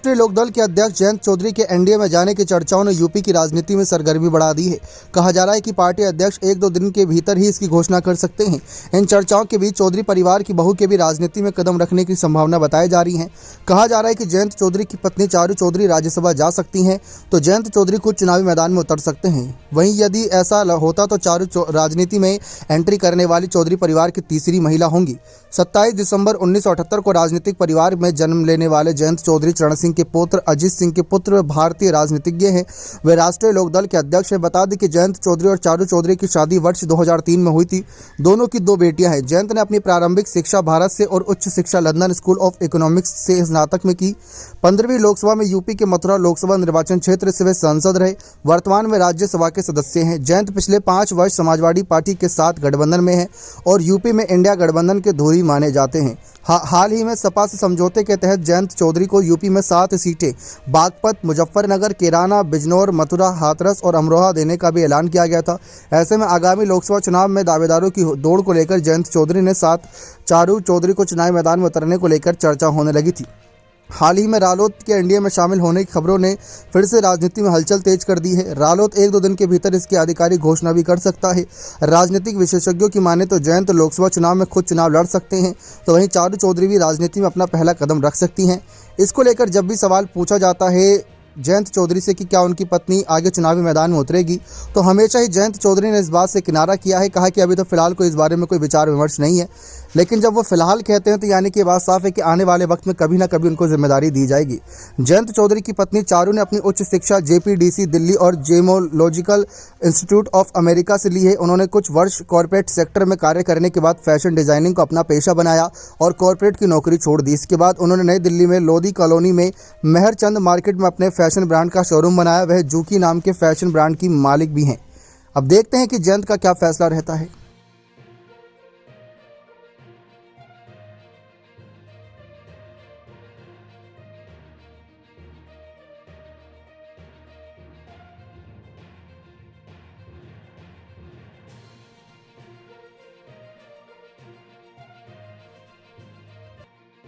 राष्ट्रीय लोकदल के अध्यक्ष जयंत चौधरी के एनडीए में जाने की चर्चाओं ने यूपी की राजनीति में सरगर्मी बढ़ा दी है। कहा जा रहा है कि पार्टी अध्यक्ष 1-2 दिन के भीतर ही इसकी घोषणा कर सकते हैं। इन चर्चाओं के बीच चौधरी परिवार की बहू के भी राजनीति में कदम रखने की संभावना बताई जा रही है। कहा जा रहा है कि जयंत चौधरी की पत्नी चारू चौधरी राज्यसभा जा सकती हैं, तो जयंत चौधरी खुद चुनावी मैदान में उतर सकते हैं। वहीं यदि ऐसा होता तो चारू राजनीति में एंट्री करने वाली चौधरी परिवार की तीसरी महिला होंगी। 27 दिसंबर 1978 को राजनीतिक परिवार में जन्म लेने वाले जयंत चौधरी चरण सिंह के पुत्र, अजीत सिंह के पुत्र, भारतीय राजनीतिज्ञ हैं। वे राष्ट्रीय लोकदल के अध्यक्ष हैं। बता दें कि जयंत चौधरी और चारू चौधरी की शादी वर्ष 2003 में हुई थी। दोनों की 2 बेटियां हैं। जयंत ने अपनी प्रारंभिक शिक्षा भारत से और उच्च शिक्षा लंदन स्कूल ऑफ इकोनॉमिक्स से स्नातक में की। 15वीं लोकसभा में यूपी के मथुरा लोकसभा निर्वाचन क्षेत्र से वे सांसद रहे। वर्तमान में राज्यसभा के सदस्य हैं। जयंत पिछले 5 वर्ष समाजवादी पार्टी के साथ गठबंधन में हैं और यूपी में इंडिया गठबंधन के धुरी माने जाते हैं। हाल ही में सपा से समझौते के तहत जयंत चौधरी को यूपी में 7 सीटें बागपत, मुजफ्फरनगर, कैराना, बिजनौर, मथुरा, हाथरस और अमरोहा देने का भी ऐलान किया गया था। ऐसे में आगामी लोकसभा चुनाव में दावेदारों की दौड़ को लेकर जयंत चौधरी ने साथ चारू चौधरी को चुनावी मैदान में उतरने को लेकर चर्चा होने लगी थी। हाल ही में रालोद के एनडीए में शामिल होने की खबरों ने फिर से राजनीति में हलचल तेज कर दी है। रालोद 1-2 दिन के भीतर इसकी आधिकारिक घोषणा भी कर सकता है। राजनीतिक विशेषज्ञों की माने तो जयंत लोकसभा चुनाव में खुद चुनाव लड़ सकते हैं, तो वहीं चारू चौधरी भी राजनीति में अपना पहला कदम रख सकती हैं। इसको लेकर जब भी सवाल पूछा जाता है जयंत चौधरी से कि क्या उनकी पत्नी आगे चुनावी मैदान में उतरेगी, तो हमेशा ही जयंत चौधरी ने इस बात से किनारा किया है। कहा कि अभी तो फिलहाल कोई इस बारे में कोई विचार विमर्श नहीं है, लेकिन जब वो फिलहाल कहते हैं तो यानी कि बात साफ है कि आने वाले वक्त में कभी ना कभी उनको जिम्मेदारी दी जाएगी। जयंत चौधरी की पत्नी चारू ने अपनी उच्च शिक्षा जेपीडीसी दिल्ली और जेमोलॉजिकल इंस्टीट्यूट ऑफ अमेरिका से ली है। उन्होंने कुछ वर्ष कॉर्पोरेट सेक्टर में कार्य करने के बाद फैशन डिजाइनिंग को अपना पेशा बनाया और कॉर्पोरेट की नौकरी छोड़ दी। इसके बाद उन्होंने नई दिल्ली में लोधी कॉलोनी में मेहरचंद मार्केट में अपने फैशन ब्रांड का शोरूम बनाया। वह जूकी नाम के फैशन ब्रांड की मालिक भी हैं। अब देखते हैं कि जयंत का क्या फैसला रहता है।